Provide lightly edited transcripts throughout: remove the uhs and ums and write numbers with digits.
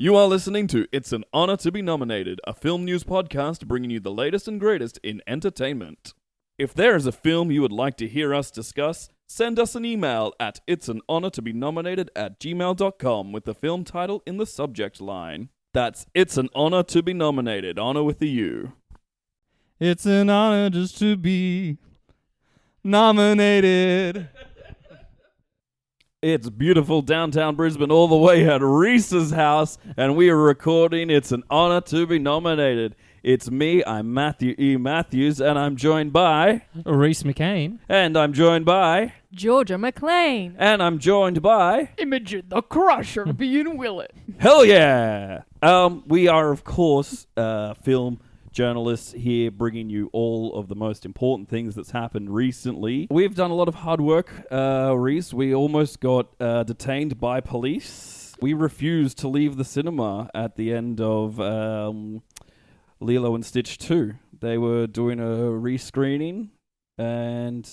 You are listening to It's an Honor to Be Nominated, a film news podcast bringing you the latest and greatest in entertainment. If there is a film you would like to hear us discuss, send us an email at itsanhonourtobenominated@gmail.com with the film title in the subject line. That's It's an Honor to Be Nominated, honor with the U. It's an honor just to be nominated. It's beautiful downtown Brisbane all the way at Reese's house, and we are recording It's an Honor to Be Nominated. It's me, I'm Matthew E. Matthews, and I'm joined by... Reese McCain. And I'm joined by... Georgia McLean. And I'm joined by... Imogen the Crusher Behan-Willet. Hell yeah! We are, of course, film journalists here bringing you all of the most important things that's happened recently. We've done a lot of hard work, Reese. We almost got detained by police. We refused to leave the cinema at the end of Lilo and Stitch 2. They were doing a rescreening, and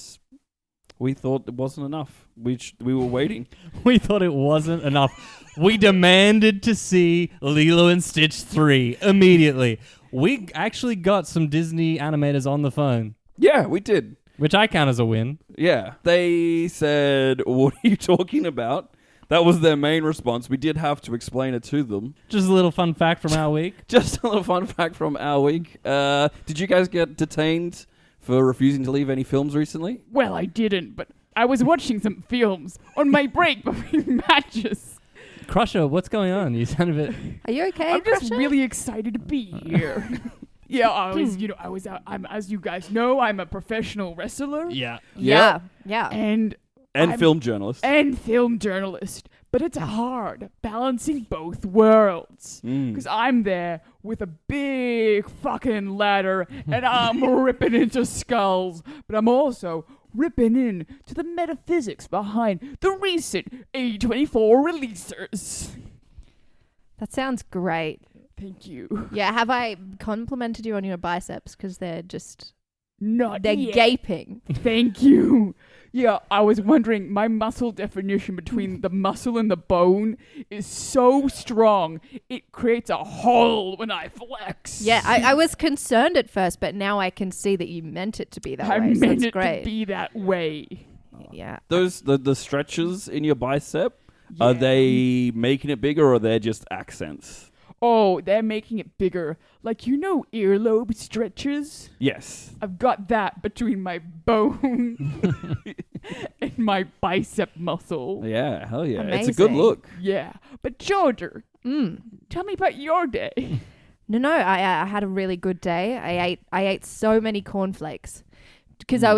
we thought it wasn't enough. We were waiting. We thought it wasn't enough. We demanded to see Lilo and Stitch 3 immediately. We actually got some Disney animators on the phone. Yeah, we did. Which I count as a win. Yeah. They said, "What are you talking about?" That was their main response. We did have to explain it to them. Just a little fun fact from our week. Just a little fun fact from our week. Did you guys get detained for refusing to leave any films recently? Well, I didn't, but I was watching some films on my break between matches. Crusher, what's going on? You sound a bit... Are you okay, I'm just Crusher? really excited to be here. Yeah, I was out. As you guys know, I'm a professional wrestler. Yeah. Yeah. And And film journalist. And film journalist. But it's hard balancing both worlds. Because I'm there with a big fucking ladder and I'm ripping into skulls. But I'm also ripping in to the metaphysics behind the recent A24 releases. That sounds great. Thank you. Yeah, have I complimented you on your biceps? Because they're just... Not They're yet. gaping. Thank you. Yeah, I was wondering, my muscle definition between the muscle and the bone is so strong, it creates a hole when I flex. Yeah, I was concerned at first, but now I can see that you meant it to be that I way. So meant that's it great. to be that way. Yeah. Those the stretches in your bicep, are they making it bigger or they're just accents? Oh, they're making it bigger. Like, earlobe stretches? Yes. I've got that between my bone and my bicep muscle. Yeah, hell yeah. Amazing. It's a good look. Yeah. But Georgia, tell me about your day. No, I had a really good day. I ate so many cornflakes. Because I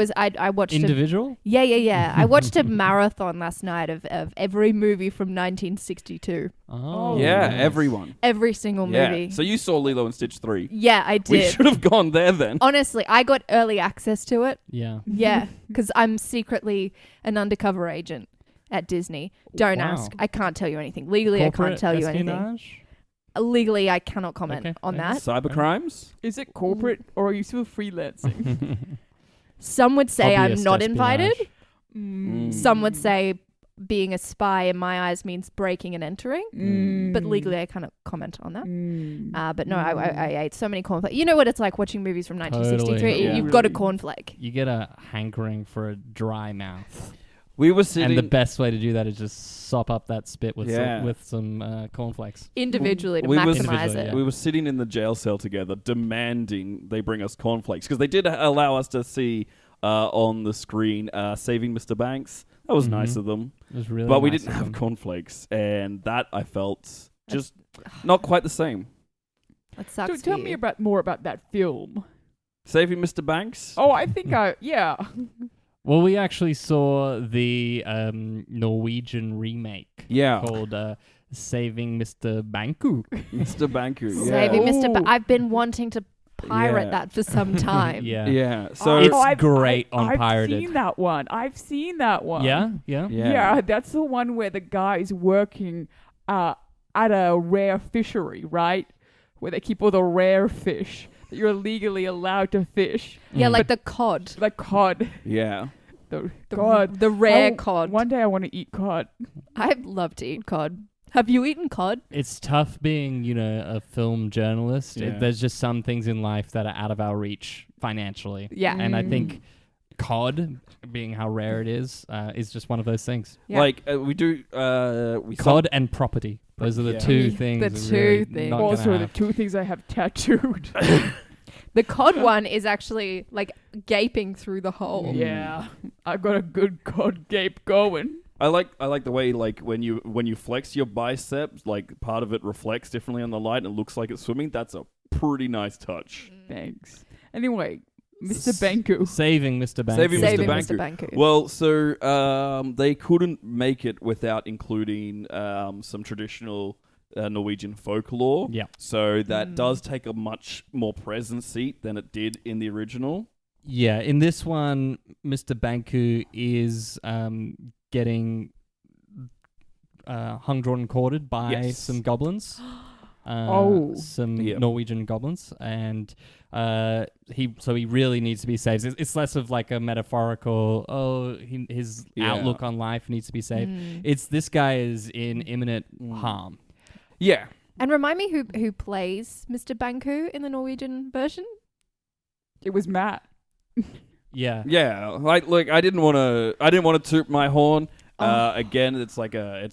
watched Individual? Yeah. I watched a marathon last night of every movie from 1962. Oh. Yeah, nice. everyone. Every single movie. Yeah. So you saw Lilo and Stitch 3. Yeah, I did. We should have gone there then. Honestly, I got early access to it. Yeah. Yeah, because I'm secretly an undercover agent at Disney. Don't Wow. ask. I can't tell you anything. Legally, I can't tell you anything. Espionage? Legally, I cannot comment on okay. that. Cyber crimes? Is it corporate or are you still freelancing? Some would say Hobbyist I'm not espionage. invited. Some would say being a spy in my eyes means breaking and entering. But legally, I cannot comment on that. But no, I ate so many cornflakes. You know what it's like watching movies from 1963? Totally. Yeah. You've got a cornflake. You get a hankering for a dry mouth. We were sitting... And the best way to do that is just sop up that spit with Yeah. some cornflakes. Individually to We was- maximize Individually, it. yeah. We were sitting in the jail cell together demanding they bring us cornflakes because they did allow us to see on the screen Saving Mr. Banks. That was nice of them. It was really But we nice didn't of have them. cornflakes, and that I felt just not quite the same. That sucks So tell for me you. more about that film. Saving Mr. Banks? Oh, I think yeah. Well, we actually saw the Norwegian remake Yeah. called Saving Mr. Banku. Mr. Banku, yeah. Saving Mr. Oh. I've been wanting to pirate Yeah. that for some time. Yeah. Yeah. So It's I've great on pirated. I've seen that one. Yeah? Yeah, that's the one where the guy's working at a rare fishery, right? Where they keep all the rare fish that you're legally allowed to fish. Yeah, Mm. like the cod. Like cod. yeah. The cod. The rare Oh, cod. One day I want to eat cod. I'd love to eat cod. Have you eaten cod? It's tough being, a film journalist. Yeah. There's just some things in life that are out of our reach financially. Yeah. And I think cod, being how rare it is just one of those things. Yeah. Like we do, Cod and property. Those are the Yeah. two things. The that two really things. not gonna Also, the have. 2 things I have tattooed. The cod one is actually like gaping through the hole. Yeah, I got a good cod gape going. I like the way like when you flex your biceps, like part of it reflects differently on the light and it looks like it's swimming. That's a pretty nice touch. Thanks. Anyway, Mr. Banku. Saving Mr. Banks. Saving Saving Mr. Mr. Banku. Well, so they couldn't make it without including some traditional Norwegian folklore. Yeah. So that does take a much more present seat than it did in the original. Yeah, in this one, Mr. Banku is getting hung, drawn, and quartered by Yes. some goblins. Some Yeah. Norwegian goblins, and he really needs to be saved. It's less of like a metaphorical. His Yeah. outlook on life needs to be saved. Mm. It's this guy is in imminent harm. Yeah. And remind me who plays Mr. Banku in the Norwegian version? It was Matt. Yeah, Yeah. Like, look, I didn't want to toot my horn. Again, it's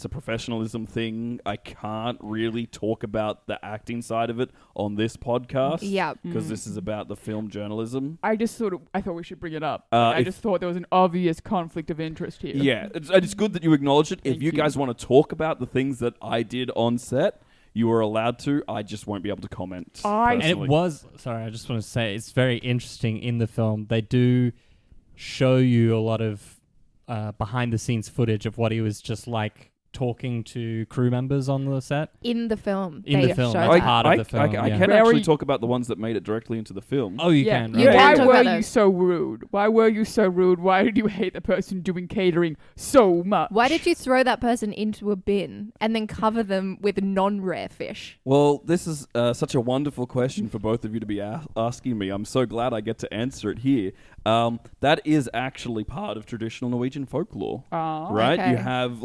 a professionalism thing. I can't really talk about the acting side of it on this podcast. Yeah. Because this is about the film journalism. I thought we should bring it up. I if- just thought there was an obvious conflict of interest here. Yeah, it's good that you acknowledge it. If Thank you you. guys want to talk about the things that I did on set, you are allowed to. I just won't be able to comment. And and personally. it was. Sorry, I just want to say it's very interesting in the film. They do show you a lot of behind the scenes footage of what he was just like talking to crew members on the set. In the film. In they the film, show that's that. part of the film. I yeah. can Very- actually talk about the ones that made it directly into the film. Oh, you Yeah. can. You right? can Why talk were about you those. so rude? Why were you so rude? Why did you hate the person doing catering so much? Why did you throw that person into a bin and then cover them with non-rare fish? Well, this is such a wonderful question for both of you to be asking me. I'm so glad I get to answer it here. That is actually part of traditional Norwegian folklore, right? Okay. You have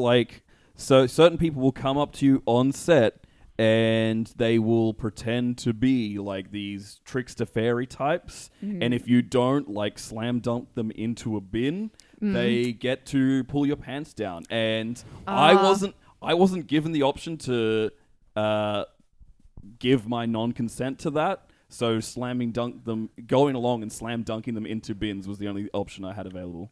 so certain people will come up to you on set and they will pretend to be like these trickster fairy types. And if you don't slam dunk them into a bin, they get to pull your pants down. And I wasn't given the option to give my non-consent to that. So going along and slam dunking them into bins was the only option I had available.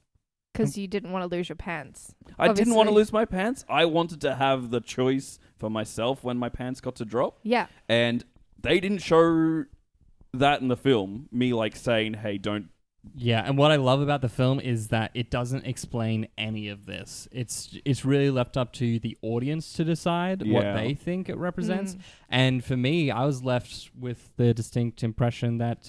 Because you didn't want to lose your pants. I didn't want to Obviously. lose my pants. I wanted to have the choice for myself when my pants got to drop. Yeah. And they didn't show that in the film. Me saying, hey, don't. Yeah, and what I love about the film is that it doesn't explain any of this. It's really left up to the audience to decide what Yeah. they think it represents. And for me, I was left with the distinct impression that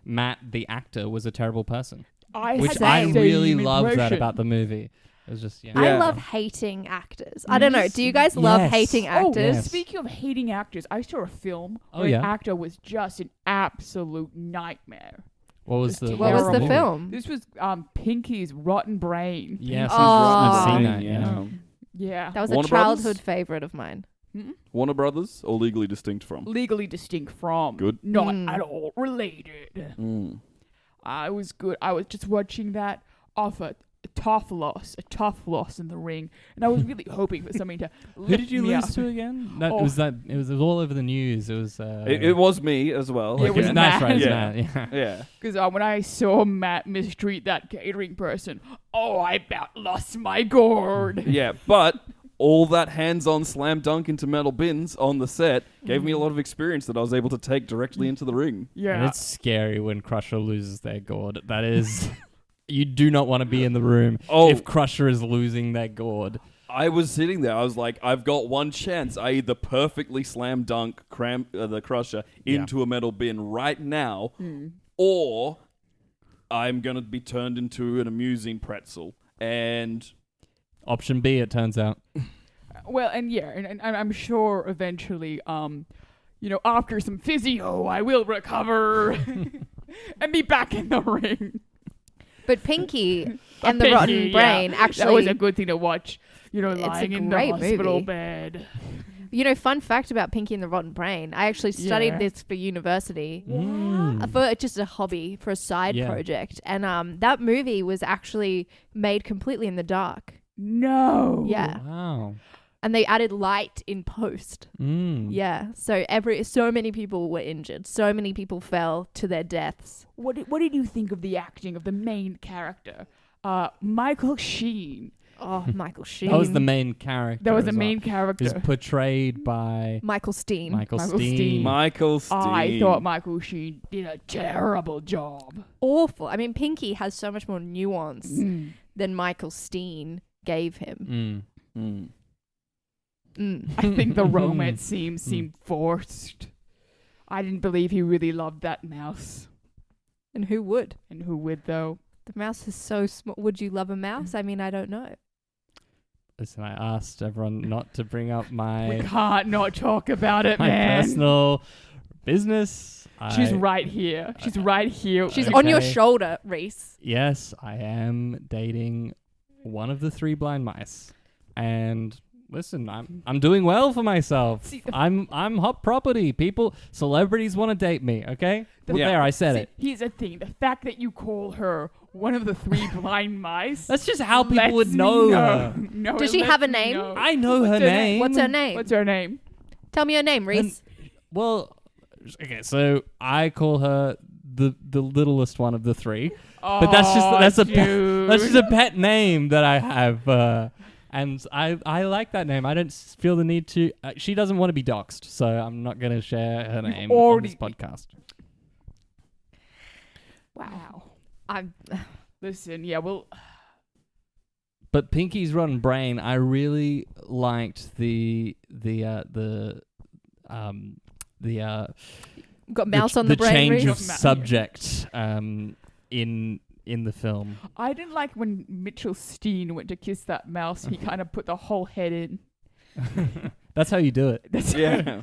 Matt, the actor, was a terrible person. Which had I the really same loved that impression. about the movie. It was just, yeah. I Yeah. love hating actors. I don't know. Do you guys love Yes. hating actors? Yes. Speaking of hating actors, I saw a film Oh, where yeah? an actor was just an absolute nightmare. What was the What was the Terrible. film? This was Pinky's Rotten Brain. Yes, Oh. I've seen that. Yeah. Yeah. Yeah. That was Warner a childhood Brothers? favorite of mine. Warner Brothers or legally distinct from? Legally distinct from. Good. Not at all related. Mm. I was good. I was just watching that off a tough loss in the ring, and I was really hoping for something to. Who did you me lose up. to again? No, Oh. it was all over the news. It was. It was me as well. It was That's Matt. right. Yeah. Matt, yeah. Yeah. Because when I saw Matt mistreat that catering person, I about lost my gourd. Yeah, but all that hands-on slam dunk into metal bins on the set gave me a lot of experience that I was able to take directly into the ring. And Yeah. it's scary when Crusher loses their gourd. That is, you do not want to be in the room if Crusher is losing their gourd. I was sitting there. I was like, I've got one chance. I either perfectly slam dunk the Crusher into a metal bin right now, or I'm going to be turned into an amusing pretzel. And Option B, it turns out. Well, and I'm sure eventually, after some physio, I will recover and be back in the ring. But Pinky and the Pinky, Rotten yeah. Brain That actually. was a good thing to watch. a lying in the great hospital movie. bed. You know, fun fact about Pinky and the Rotten Brain. I actually studied this for university. For just a hobby, for a side project. And that movie was actually made completely in the dark. No. Yeah. Wow. And they added light in post. Mm. Yeah. So many people were injured. So many people fell to their deaths. What did you think of the acting of the main character? Michael Sheen. Oh, Michael Sheen. That was the main character. That was the as well. main character. He's portrayed by Michael Steen. Michael Michael Steen. Steen. Michael Steen. I thought Michael Sheen did a terrible job. Awful. I mean, Pinky has so much more nuance than Michael Steen gave him. I think the romance seemed forced. I didn't believe he really loved that mouse. And who would? And who would, though? The mouse is so small. Would you love a mouse? I mean, I don't know. Listen, I asked everyone not to bring up We my can't not talk about it, my man. personal business. She's right here. She's right here. She's Okay. on your shoulder, Reese. Yes, I am dating one of the 3 blind mice, and listen, I'm doing well for myself. See, I'm hot property. Celebrities want to date me. Okay, there I said it. Here's the thing: the fact that you call her one of the 3 blind mice. That's just how people lets would me know her. No, Does it she have a lets me name? know. I know her her name. What's her name? What's her name? Tell me your name, Reese. Well, okay, so I call her the littlest one of the 3, but that's just a pet name that I have. And I like that name. I don't feel the need to. She doesn't want to be doxxed, so I'm not going to share her name on this podcast. Wow. Listen, yeah, well, But Pinky's Rotten Brain, I really liked the Got mouse on the brain, change Reese? of subject in the film. I didn't like when Mitchell Steen went to kiss that mouse. He kind of put the whole head in. That's how you do it. Yeah.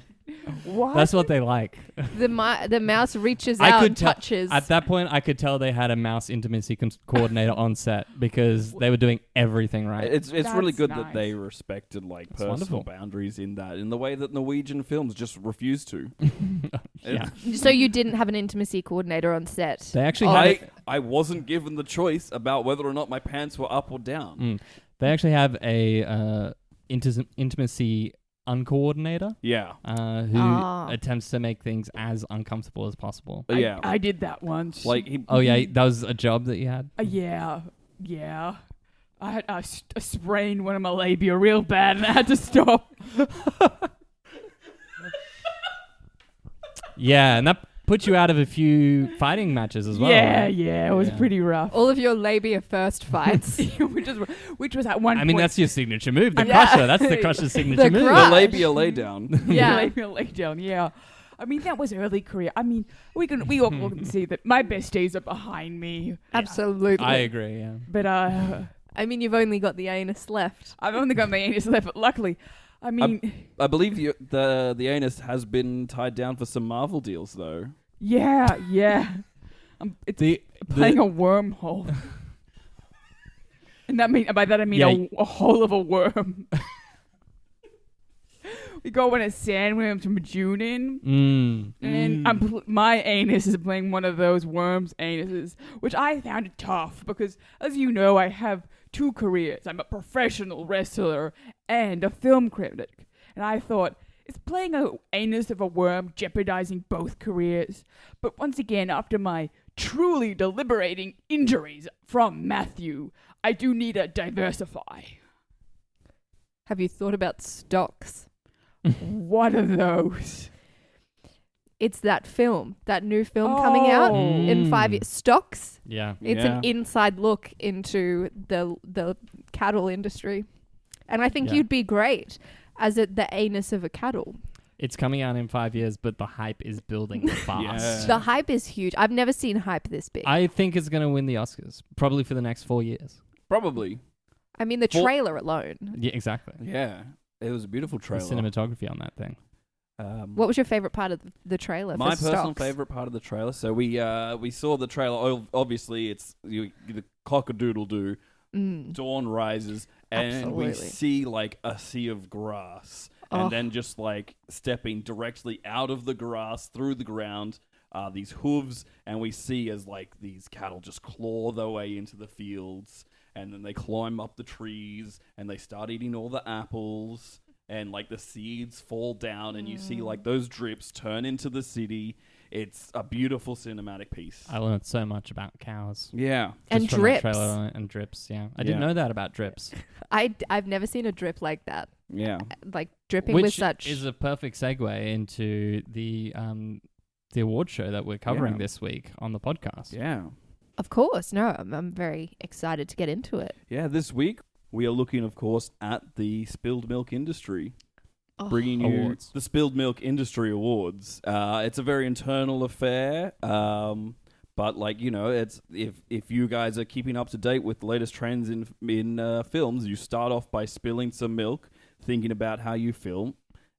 What? That's what they like. The mouse reaches out and touches. At that point, I could tell they had a mouse intimacy coordinator on set because they were doing everything right. It's really That's good nice. that they respected like That's personal wonderful. boundaries in the way that Norwegian films just refuse to. Yeah. So you didn't have an intimacy coordinator on set? They actually had I wasn't given the choice about whether or not my pants were up or down. They actually have a intimacy uncoordinator. Yeah. Who attempts to make things as uncomfortable as possible. Yeah. I did that once. Like he, Oh yeah, that was a job that you had. Yeah. I had I sprained one of my labia real bad, and I had to stop. Yeah, and that put you out of a few fighting matches as well. Yeah, right? it was pretty rough. All of your labia first fights. which was at one I point. mean, that's your signature move, the Yeah. crusher. That's the crusher's signature The move. crush. the labia lay down. Yeah. labia lay down. Yeah. I mean, that was early career. I mean, we all can see that my best days are behind me. Absolutely. I agree. Yeah. But I mean, you've only got the anus left. I've only got my anus left. But luckily, I mean, I believe the anus has been tied down for some Marvel deals though. yeah. It's playing a wormhole. And by that I mean a hole of a worm. We go on a sandworm from June in, and my anus is playing one of those worms' anuses, which I found tough because, as you know, I have 2 careers. I'm a professional wrestler and a film critic, and I thought, is playing an anus of a worm jeopardizing both careers? But once again, after my truly deliberating injuries from Matthew, I do need to diversify. Have you thought about stocks? What are those? It's that new film coming out in 5 years. Stocks. Yeah. It's an inside look into the cattle industry. And I think you'd be great as the anus of a cattle. It's coming out in 5 years, but the hype is building fast. The hype is huge. I've never seen hype this big. I think it's going to win the Oscars, probably for the next 4 years. Probably. I mean, the trailer alone. Yeah, exactly. Yeah. It was a beautiful The trailer. cinematography on that thing. What was your favorite part of the trailer? My for personal stocks? favorite part of the trailer. So we saw the trailer. Obviously, it's the cock-a-doodle-doo. Dawn rises, and we Absolutely. see like a sea of grass. and then just like stepping directly out of the grass through the ground. These hooves, and we see as like these cattle just claw their way into the fields, and then they climb up the trees, and they start eating all the apples, and like the seeds fall down, and you see like those drips turn into the city. It's a beautiful cinematic piece. I learned so much about cows. Yeah. And Just from that drips. trailer and drips, yeah. I didn't know that about drips. I've never seen a drip like that. Yeah. Like dripping with Which such. is a perfect segue into the award show that we're covering this week on the podcast. Yeah. Of course. No, I'm very excited to get into it. Yeah, this week we are looking, of course, at the spilled milk industry. Bringing you Awards. the Spilled Milk Industry Awards. It's a very internal affair, but like it's if you guys are keeping up to date with the latest trends in films, you start off by spilling some milk, thinking about how you feel,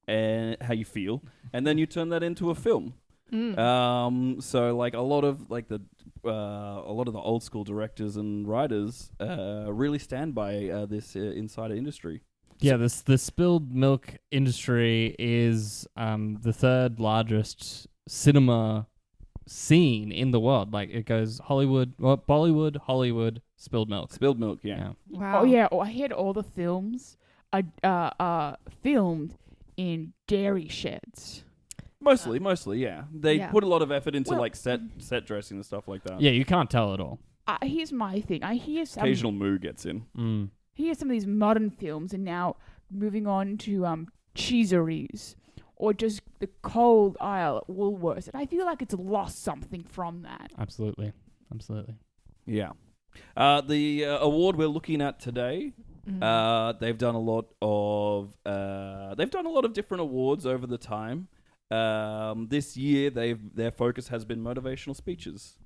and then you turn that into a film. So like a lot of the old school directors and writers really stand by this inside industry. Yeah, the spilled milk industry is the third largest cinema scene in the world. Like it goes Bollywood, Hollywood, spilled milk. Spilled milk, yeah. Wow. Oh yeah, I heard all the films are filmed in dairy sheds. Mostly, yeah. They Yeah. put a lot of effort into Well- like set dressing and stuff like that. Yeah, you can't tell at all. Here's my thing. I hear some Occasional moo gets in. Here's some of these modern films, and now moving on to cheeseries or just the cold aisle at Woolworths. And I feel like it's lost something from that. Absolutely. Yeah. The award we're looking at today, they've done a lot of different awards over the time. This year, their focus has been motivational speeches.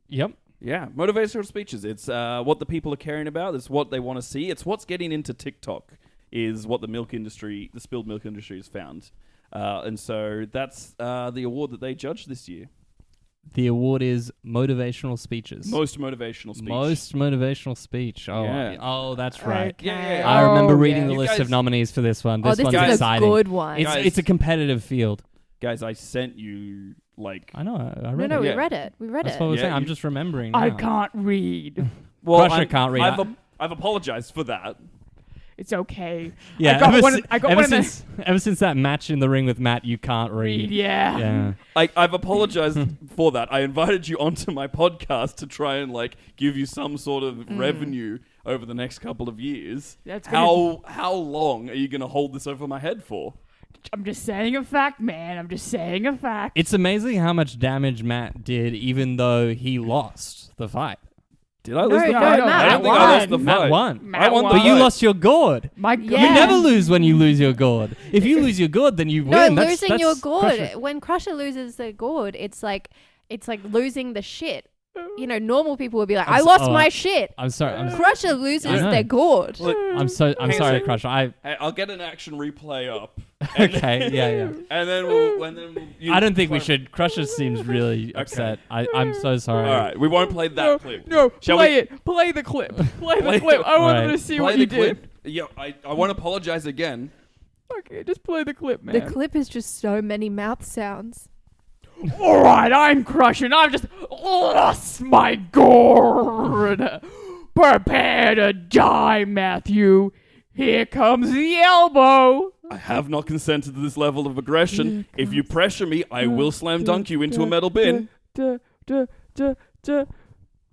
Yep. Yeah, motivational speeches. It's what the people are caring about. It's what they want to see. It's what's getting into TikTok is what the spilled milk industry has found. And so that's the award that they judged this year. The award is motivational speeches. Most motivational speech. Most motivational speech. Oh, Yeah. Oh, that's right. Yeah. I remember reading yeah. the You list guys- of nominees for this one. This this one's is exciting. a good one. It's a competitive field. Guys, I sent you like... I know. I read No, it. we Yeah. read it. We read That's it. what we're Yeah, saying. I'm you- just remembering now. I can't read. Well, Crusher can't read. I've apologized for that. It's okay. Yeah, I got ever one. si- I got ever one of since ever since that match in the ring with Matt, you can't read. Yeah. Yeah. I've apologized for that. I invited you onto my podcast to try and like give you some sort of revenue over the next couple of years. That's How long are you going to hold this over my head for? I'm just saying a fact, man. I'm just saying a fact. It's amazing how much damage Matt did, even though he lost the fight. Did I lose the no, fight? no, I don't Matt think I lost the Matt fight. won. Matt I won the won. But you fight. lost your gourd. My Yeah. God. You never lose when you lose your gourd. If you lose your gourd, then you No, win. losing your that's gourd. Crusher. When Crusher loses the gourd, it's like losing the shit. Normal people would be like, I lost my shit. I'm sorry. Crusher loses I know. their gourd. Look, I'm Hang on a sorry, sec. Crusher. hey, I'll get an action replay up. And Okay, yeah. And then we'll... I don't think we should. Crusher seems really upset. I'm so sorry. All right, we won't play that clip. No, Shall play we- it. Play the clip. Play Play the clip. it. I want Alright. to see Play what the you clip. did. Yeah, I want to apologize again. Okay, just play the clip, man. The clip is just so many mouth sounds. All right, I'm crushing. I've just lost my gourd. Prepare to die, Matthew. Here comes the elbow. I have not consented to this level of aggression. If you pressure me, I will slam dunk you into a metal bin. Duh, duh, duh, duh.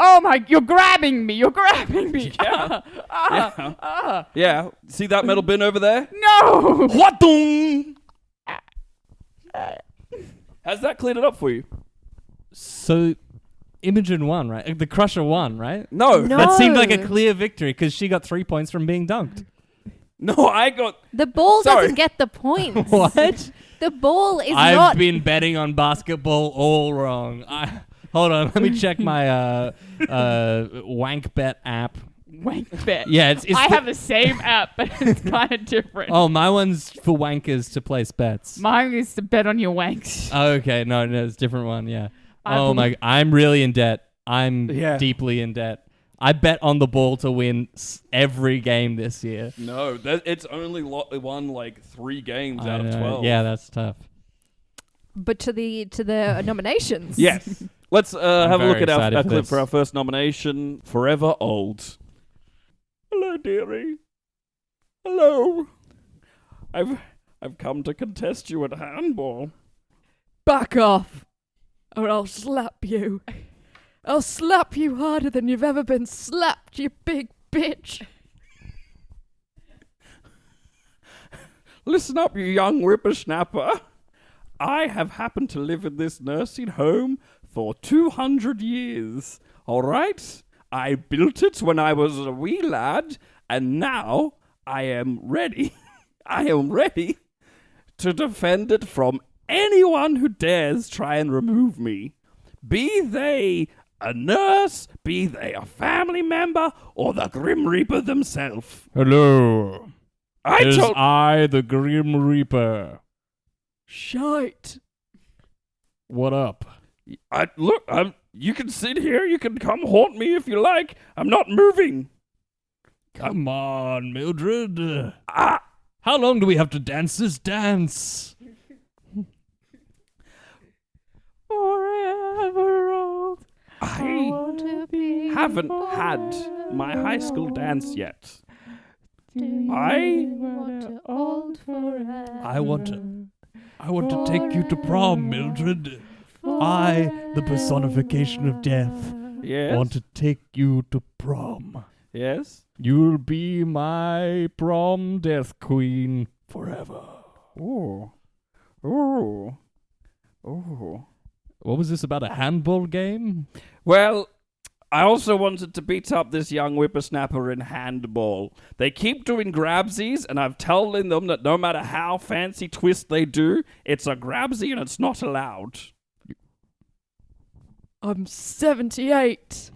Oh my! You're grabbing me. You're grabbing me. Yeah. Yeah. Yeah. See that metal bin over there? No. What? Has that cleared it up for you? So, Imogen won, right? The Crusher won, right? No. No. That seemed like a clear victory because she got 3 points from being dunked. No, I got... The ball Sorry. doesn't get the points. What? The ball is I've not. been betting on basketball all wrong. Hold on, let me check my wank bet app. Wank bet. Yeah, it's I the- have the same app, but it's kind of different. Oh, my one's for wankers to place bets. Mine is to bet on your wanks. Okay, no, it's a different one. Yeah. I Oh bel- my! I'm really in debt. I'm Yeah. deeply in debt. I bet on the ball to win every game this year. No, it's only won like 3 games out of 12. Yeah, that's tough. But to the nominations. Yes. Let's have a look very at our excited for clip this. for our first nomination, Forever Old. Hello, dearie. Hello. I've come to contest you at handball. Back off, or I'll slap you. I'll slap you harder than you've ever been slapped, you big bitch. Listen up, you young whippersnapper. I have happened to live in this nursing home for 200 years. All right? I built it when I was a wee lad, and now I am ready. I am ready to defend it from anyone who dares try and remove me. Be they a nurse, be they a family member, or the Grim Reaper themselves. Hello. I I, the Grim Reaper. Shite. What up? Look, you can sit here, you can come haunt me if you like. I'm not moving. Come on, Mildred. Ah! How long do we have to dance this dance? Forever old. I Want to be haven't had my high school dance yet. Do you I want to old forever? I want to take you to prom, Mildred. I, the personification of death, Yes. want to take you to prom. Yes. You'll be my prom death queen forever. Ooh. Ooh. Ooh. What was this about, a handball game? Well, I also wanted to beat up this young whippersnapper in handball. They keep doing grabsies, and I've telling them that no matter how fancy twist they do, it's a grabsy and it's not allowed. I'm 78,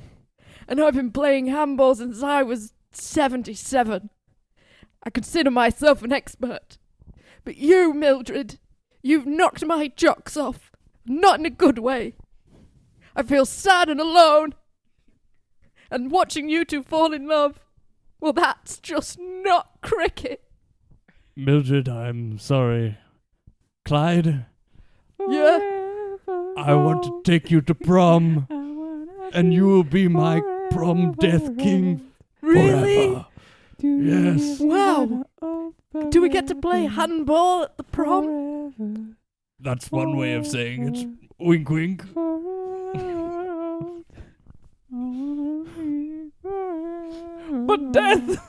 and I've been playing handball since I was 77. I consider myself an expert. But you, Mildred, you've knocked my jocks off. Not in a good way. I feel sad and alone. And watching you two fall in love, well, that's just not cricket. Mildred, I'm sorry. Clyde, Yeah? I want to take you to prom, and you will be my prom death king Really? forever. Yes. Wow. Do we get to play handball at the prom? That's one way of saying it. Wink, wink. But Death,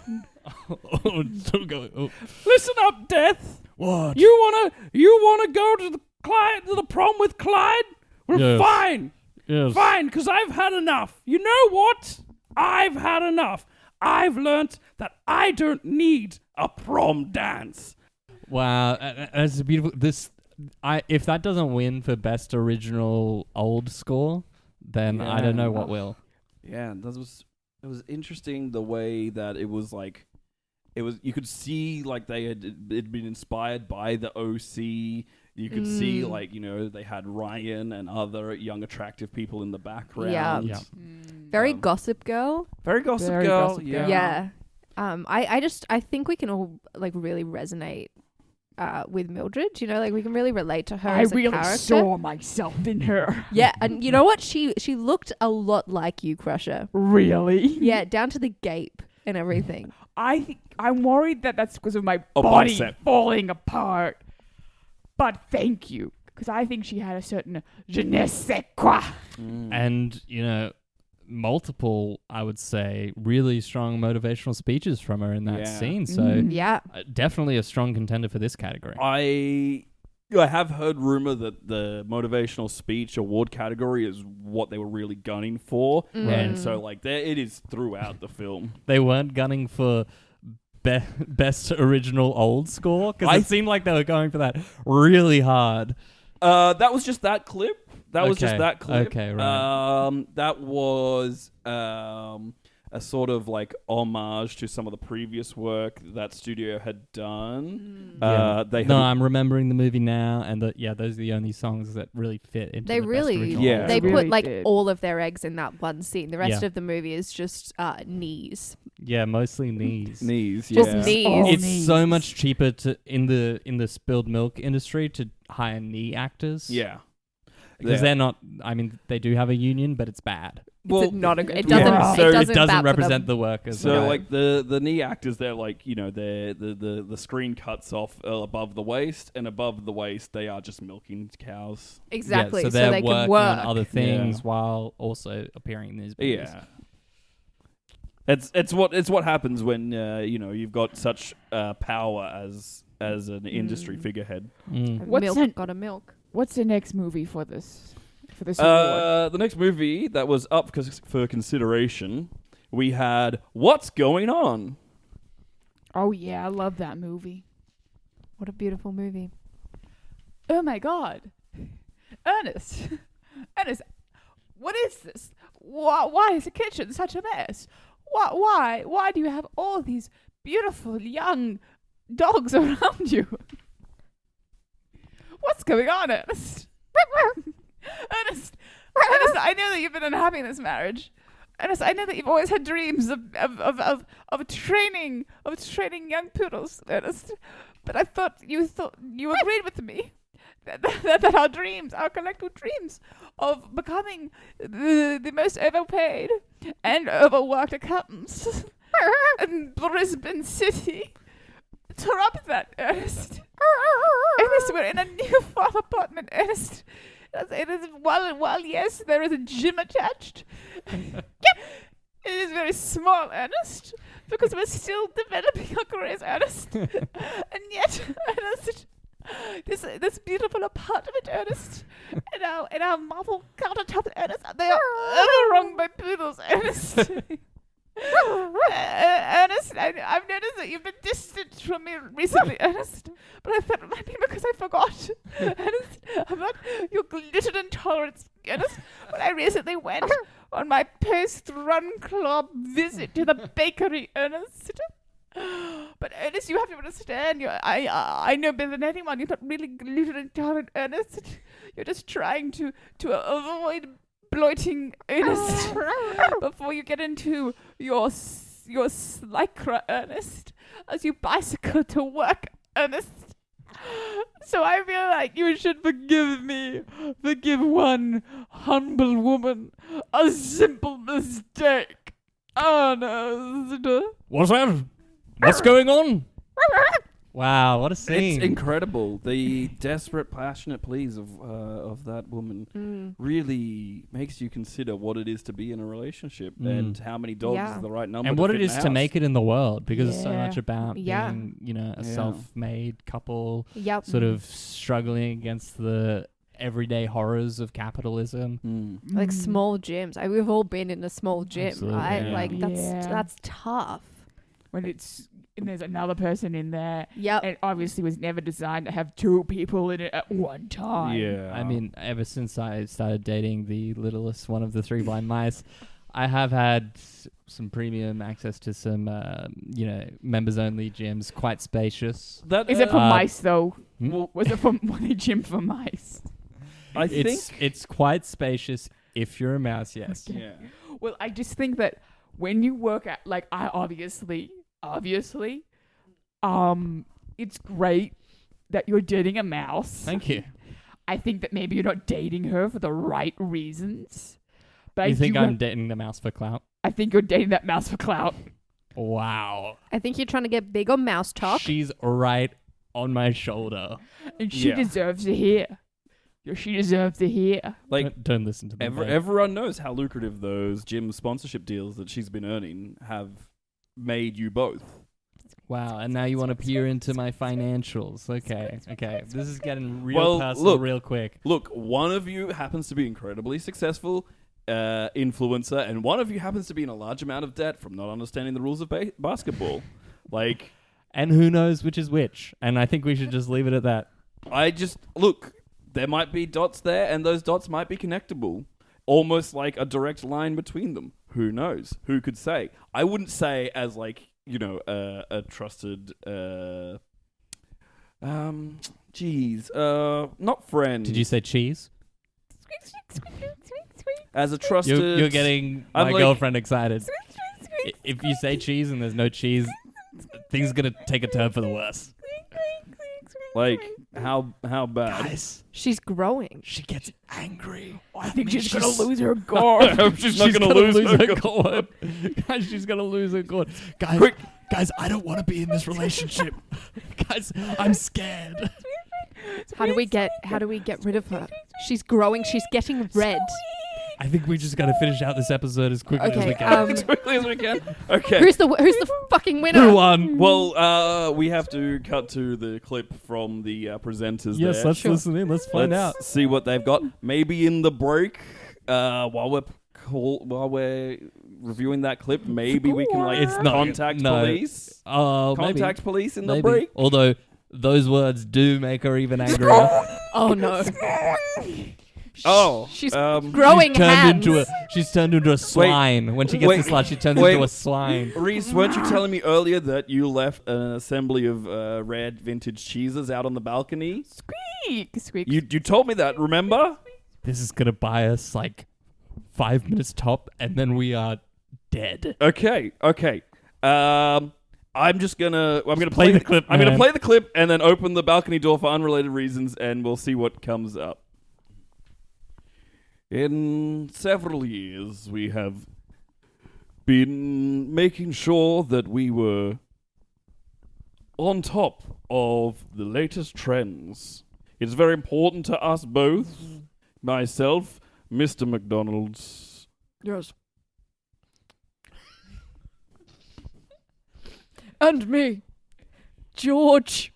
Oh, it's still going. Oh. listen up, Death. What? You wanna go to the prom with Clyde? Well, Yes. fine. Yes. Fine, because I've had enough. You know what? I've had enough. I've learnt that I don't need a prom dance. Wow, that's a beautiful. If that doesn't win for best original old score, then I don't know what will. Yeah, it was interesting the way that it was like, you could see like it'd been inspired by the OC. You could see like, they had Ryan and other young attractive people in the background. Yeah. Very Gossip Girl. Very Gossip Very Girl. Gossip yeah. Girl. Yeah. I think we can all like really resonate with Mildred. Like we can really relate to her I as a really character. saw myself in her. Yeah, and you know what? She looked a lot like you, Crusher. Really? Yeah, down to the gape and everything. I'm worried that that's because of my Oh, body bicep. falling apart. But thank you, because I think she had a certain je ne sais quoi. And, multiple, I would say, really strong motivational speeches from her in that Yeah. scene. So Yeah. definitely a strong contender for this category. I have heard rumor that the motivational speech award category is what they were really gunning for, and so like it is throughout the film. They weren't gunning for best original old score, because it seemed like they were going for that really hard. That was just that clip. That was just Okay. that clip. Okay, right. That was a sort of like homage to some of the previous work that studio had done. I'm remembering the movie now, and those are the only songs that really fit into They the really, best original. Yeah. they Really put like did. all of their eggs in that one scene. The rest Yeah. of the movie is just knees. Yeah, mostly knees. Knees, Just yeah. knees. Oh, It's knees. so much cheaper in the spilled milk industry to hire knee actors. Yeah. Because Yeah. they're not. I mean, they do have a union, but it's bad. It's not a good. It Yeah. doesn't. So it it doesn't, It doesn't bat for represent them. the workers. So No. like the knee actors, they're like, you know, the screen cuts off above the waist, and above the waist they are just milking cows. Exactly. Yeah, so so they're they working can work. on other things Yeah. while also appearing in these movies. Yeah. It's what happens when you know, you've got such power as an industry figurehead. What's milk an- got a milk. What's the next movie for this? For this award? The next movie that was up for consideration, we had What's Going On? Oh yeah, I love that movie. What a beautiful movie. Oh my God, Ernest, Ernest, what is this? Why is the kitchen such a mess? Why do you have all these beautiful young dogs around you? What's going on, Ernest? Ernest, I know that you've been unhappy in this marriage. Ernest, I know that you've always had dreams of training young poodles, Ernest. But I thought you agreed with me that our dreams, our collective dreams of becoming the most overpaid and overworked accountants in Brisbane City. Interrupt that, Ernest. Ernest, we're in a new farm apartment, Ernest. It is while yes, there is a gym attached. It is very small, Ernest, because we're still developing our careers, Ernest. And yet, Ernest, this beautiful apartment, Ernest, and our marble countertops, Ernest, they are overrun by poodles, Ernest. Ernest, I've noticed that you've been distant from me recently, Ernest. But I thought it might be because I forgot. Ernest, about your gluten intolerance, Ernest. When I recently went on my post-run club visit to the bakery, Ernest. But Ernest, you have to understand. I know better than anyone. You're not really gluten intolerant, Ernest. You're just trying to avoid bloating, Ernest, before you get into your lycra, Ernest, as you bicycle to work, Ernest. So I feel like you should forgive me. Forgive one humble woman a simple mistake, Ernest. What's that? What's going on? Wow, what a scene! It's incredible. The desperate, passionate pleas of that woman really makes you consider what it is to be in a relationship and how many dogs is the right number. And to what fit it in is a to house. make it in the world, because it's so Yeah. much about Yeah. being, you know, a Yeah. self-made couple, Yep. sort of struggling against the everyday horrors of capitalism. Mm. Like small gyms. We've all been in a small gym, Absolutely, right? yeah. Like Yeah. that's tough. When and there's another person in there. Yep. It obviously was never designed to have two people in it at one time. Yeah. I mean, ever since I started dating the littlest one of the three blind mice, I have had some premium access to some, members-only gyms, quite spacious. that Is it for mice though? Well, Was it for a gym for mice? I think It's quite spacious if you're a mouse, yes. yeah. Well, I just think that when you work at, like, I obviously, it's great that you're dating a mouse. Thank you. I think that maybe you're not dating her for the right reasons. But You I think do I'm have- dating the mouse for clout? I think you're dating that mouse for clout. Wow. I think you're trying to get big on mouse talk. She's right on my shoulder. And she Yeah. deserves to hear. She deserves to hear. Like Don't listen to them. babe. everyone knows how lucrative those gym sponsorship deals that she's been earning have made you both. Wow, and now you want to peer into my financials. Okay. This is getting real Well, personal look. real quick. Look, one of you happens to be incredibly successful influencer, and one of you happens to be in a large amount of debt from not understanding the rules of basketball. Like, And who knows which is which? And I think we should just leave it at that. look, there might be dots there, and those dots might be connectable. Almost like a direct line between them. who knows? Who could say? I wouldn't say as like, you know, a trusted, not friend. Did you say cheese? As a trusted... You're getting my girlfriend excited. If you say cheese and there's no cheese, things are going to take a turn for the worse. Like, how bad? Guys, She's growing. she gets angry. I think she's gonna lose her gourd. She's not going to lose her gourd. Guys, she's going to lose her gourd. Guys, Quick. guys, I don't want to be in this relationship. Guys, I'm scared. How do we get rid of her? She's growing. She's getting red. I think we just got to finish out this episode as quickly as we can. as quickly as we can. Okay. Who's the fucking winner? Who won? Well, we have to cut to the clip from the presenters. Yes, there. let's listen in. Let's find out. See what they've got. Maybe in the break, while we're reviewing that clip, maybe we can like contact police. Contact police in the break. Although those words do make her even angrier. Oh no. Oh, she's growing hands. She's turned into a swine. When she gets this large, she turns into a swine. Reese, weren't you telling me earlier that you left an assembly of red vintage cheeses out on the balcony? Squeak. You told me that, remember? This is going to buy us like 5 minutes top, and then we are dead. Okay. I'm gonna play the clip. I'm gonna play the clip and then open the balcony door for unrelated reasons, and we'll see what comes up. In several years, we have been making sure that we were on top of the latest trends. It's very important to us both. Myself, Mr. McDonald's. Yes. And me, George.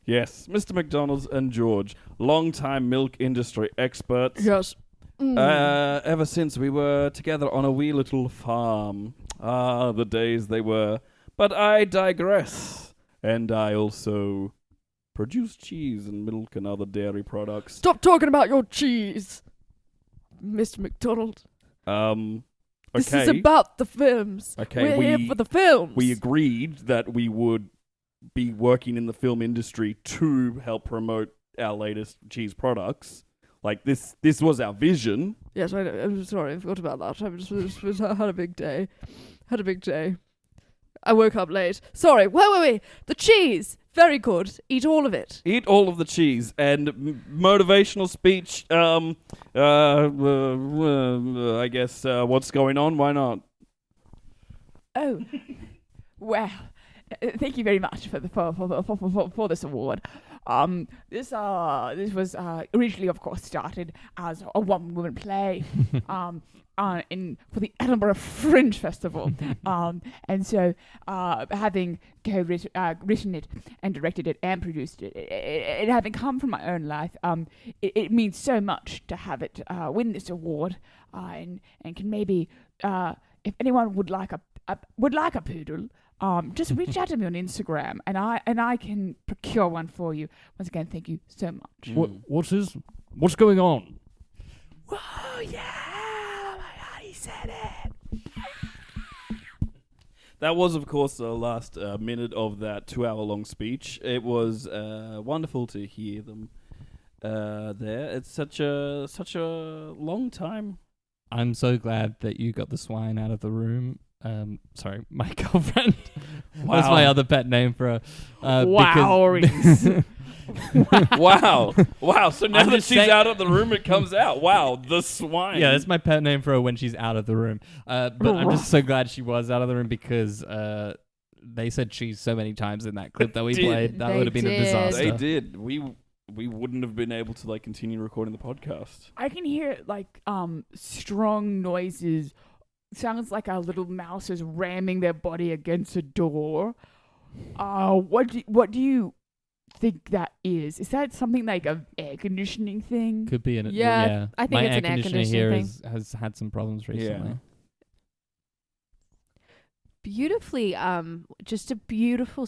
Yes, Mr. McDonald's and George, long-time milk industry experts. Yes. Ever since we were together on a wee little farm. Ah, the days they were. But I digress. And I also produce cheese and milk and other dairy products. Stop talking about your cheese, Mr. McDonald. Okay. This is about the films. Okay, We're here for the films. We agreed that we would be working in the film industry to help promote our latest cheese products. Like, this was our vision. Yes, I'm sorry, I forgot about that. I had a big day. I woke up late. Sorry, wait. The cheese, very good. Eat all of it. Eat all of the cheese. And motivational speech, I guess, what's going on? Why not? Oh, well, thank you very much for this award. This was originally, of course, started as a one-woman play, for the Edinburgh Fringe Festival, and so having written it and directed it and produced it, it having come from my own life, it means so much to have it win this award, and can maybe, if anyone would like a poodle. Just reach out to me on Instagram, and I can procure one for you. Once again, thank you so much. What's going on? Whoa, yeah! Oh my God, he said it. That was, of course, the last minute of that 2-hour-long speech. It was wonderful to hear them there. It's such a long time. I'm so glad that you got the swine out of the room. Sorry, my girlfriend. Wow. That's my other pet name for her. Wow. So now I'm that just she's saying- out of the room, it comes out. Wow, the swine. Yeah, that's my pet name for her when she's out of the room. But I'm just so glad she was out of the room because they said cheese so many times in that clip that we played. That They would have been a did. disaster. They did. We wouldn't have been able to continue recording the podcast. I can hear strong noises. Sounds like a little mouse is ramming their body against a door. What do you think that is? Is that something like an air conditioning thing? Could be Yeah, I think my it's an air conditioner conditioning here thing. has had some problems recently. Yeah. Beautifully, just a beautiful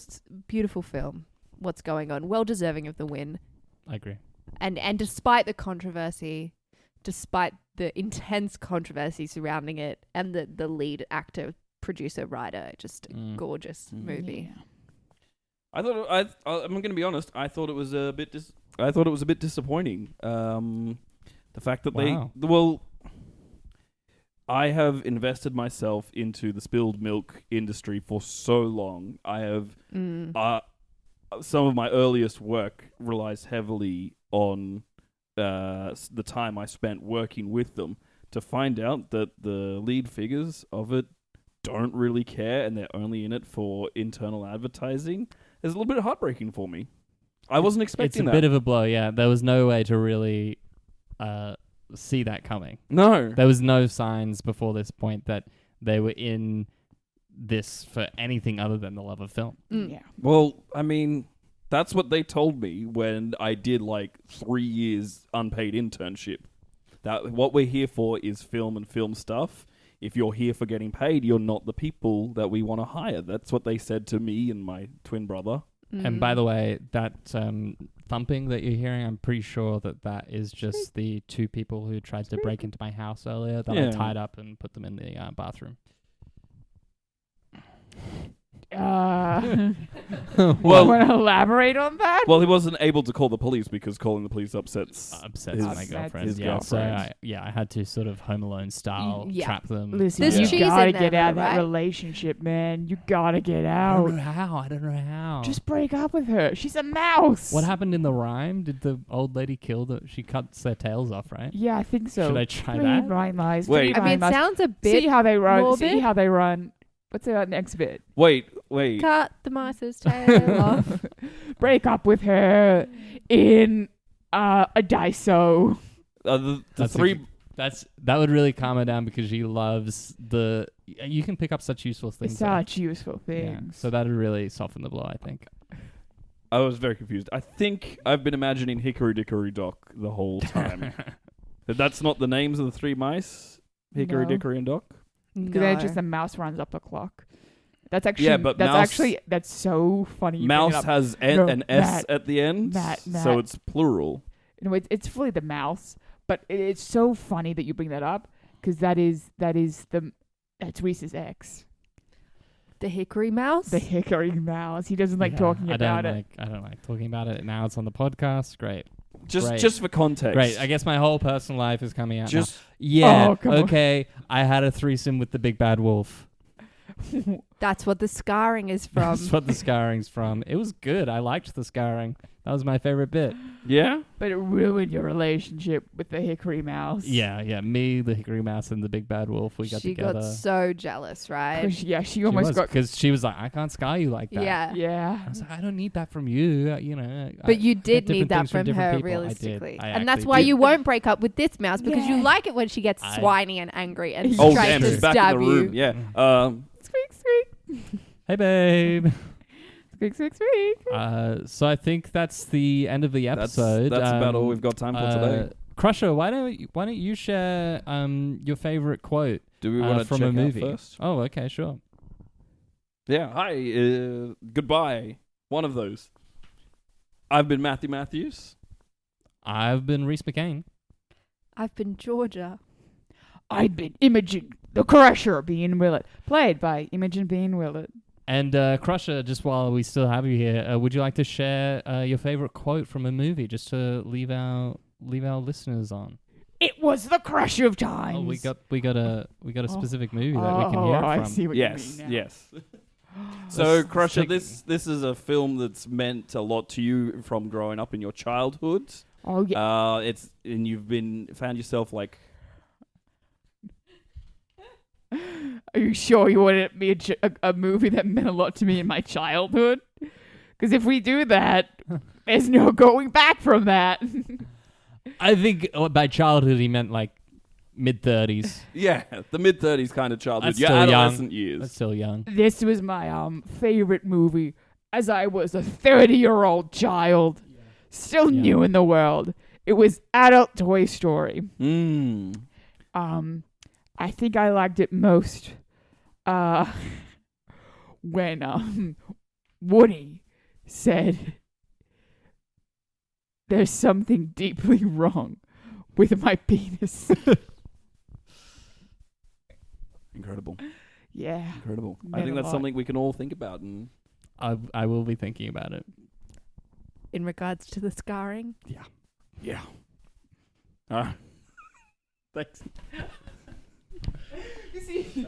film. What's going on? Well deserving of the win. I agree. And despite the controversy, despite intense controversy surrounding it, and the lead actor, producer, writer, just a gorgeous movie. Yeah. I thought I'm going to be honest. I thought it was a bit. I thought it was a bit disappointing. The fact that I have invested myself into the spilled milk industry for so long. I have some of my earliest work relies heavily on the time I spent working with them. To find out that the lead figures of it don't really care and they're only in it for internal advertising is a little bit heartbreaking for me. I wasn't expecting that. It's a bit of a blow, yeah. There was no way to really see that coming. No. There was no signs before this point that they were in this for anything other than the love of film. Yeah. Well, I mean, that's what they told me when I did 3 years unpaid internship. That what we're here for is film and film stuff. If you're here for getting paid, you're not the people that we want to hire. That's what they said to me and my twin brother. And by the way, that thumping that you're hearing, I'm pretty sure that is just the two people who tried to break into my house earlier that I tied up and put them in the bathroom. Well, want to elaborate on that? Well, he wasn't able to call the police because calling the police upsets my girlfriend. his Yeah, girlfriend. so I had to sort of Home Alone style trap them. Listen, There's cheese you gotta in there, get out of though, that right? relationship, man. You gotta get I out. don't know how. Just break up with her. She's a mouse. What happened in the rhyme? Did the old lady kill she cuts their tails off, right? Yeah, I think so. Should I try Three that? blind mice. Wait. I mean, it sounds a bit See how they run. morbid. See how they run. What's the next bit? Wait. Cut the mice's tail off. Break up with her in a Daiso. The That's three... that would really calm her down because she loves you can pick up such useful things. Such useful Yeah, things. so that would really soften the blow, I think. I was very confused. I think I've been imagining Hickory Dickory Dock the whole time. That's not the names of the three mice? Hickory No. Dickory and Dock? Because then it's just a mouse runs up the clock. That's actually but that's so funny. you bring it Mouse up. has No, an S Matt, at the end, Matt. so it's plural. No, it's fully the mouse, but it's so funny that you bring that up because that's Reese's ex, the hickory mouse. the hickory mouse. He doesn't like talking about it. I don't like talking about it. Now it's on the podcast. Great. Just for context. Great. I guess my whole personal life is coming out Just now. Yeah. Oh, come on. Okay. I had a threesome with the big bad wolf. That's what the scarring is from. That's what the scarring's from. It was good. I liked the scarring. That was my favorite bit. Yeah? But it ruined your relationship with the hickory mouse. Yeah. Me, the hickory mouse, and the big bad wolf. We got She together. got so jealous, right? She almost got. because she was like, I can't scar you like that. Yeah. Yeah. I was like, I don't need that from you. But you did different need that things from from different her, people. I did. realistically. I And that's actually why did. you won't break up with this mouse because you Yeah. like it when she gets I- swiny and angry and Oh, tries damn, to she's back stab in the you. room. Yeah. Squeak, squeak. Hey, babe. Squeak, squeak, squeak. So I think that's the end of the That's episode. about all we've got time for today. Crusher, why don't you share your favorite quote Do we want to from check a movie? out first? Oh, okay, sure. Yeah. Hi. Goodbye. One of those. I've been Matthew Matthews. I've been Reese McCain. I've been Georgia. I've been Imogen, the Crusher, Behan-Willet, played by Imogen Behan-Willet. And Crusher, just while we still have you here, would you like to share your favorite quote from a movie, just to leave our listeners on? It was the crush of times. Oh, we got a specific movie that we can hear I from. see what Yes. you mean now. Yes. So, Let's Crusher, take- this is a film that's meant a lot to you from growing up in your childhood. Oh yeah. And you've found yourself like. Are you sure you wanted me a movie that meant a lot to me in my childhood? Because if we do that, there's no going back from that. I think by childhood he meant like mid-30s. Yeah, the mid-30s kind of childhood. That's Your still young. adolescent years. That's still young. This was my favorite movie as I was a 30-year-old child, still Yeah. new in the world. It was adult Toy Story. Mm. I think I liked it most when Woody said, "There's something deeply wrong with my penis." Incredible. Yeah. Incredible. I Meant think a that's lot. something we can all think about. And I will be thinking about it. In regards to the scarring. yeah. All right. Thanks. You see,